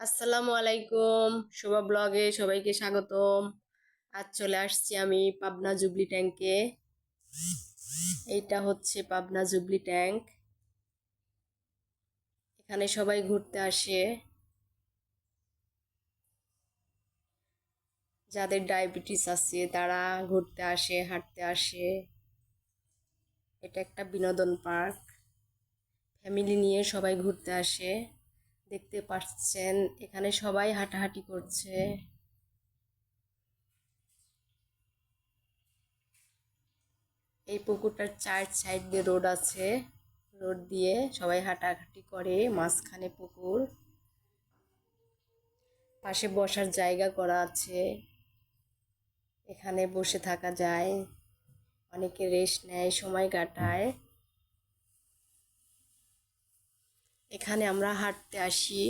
আসসালামু আলাইকুম। শোভা ব্লগে সবাইকে স্বাগতম। আজ চলে আসছি আমি পাবনা জুবলি ট্যাঙ্কে। এইটা হচ্ছে পাবনা জুবলি ট্যাঙ্ক। এখানে সবাই ঘুরতে আসে, যাদের ডায়াবেটিস আছে তারা ঘুরতে আসে, হাঁটতে আসে। এটা একটা বিনোদন পার্ক, ফ্যামিলি নিয়ে সবাই ঘুরতে আসে। দেখতে পাচ্ছেন এখানে সবাই হাঁটাহাঁটি করছে। এই পুকুরটার চার সাইড দিয়ে রোড আছে, রোড দিয়ে সবাই হাঁটাহাঁটি করে। মাঝখানে পুকুর, পাশে বসার জায়গা করা আছে, এখানে বসে থাকা যায়, অনেকে রেস্ট নেয়, সময় কাটায়। এখানে আমরা হাঁটতে আসি।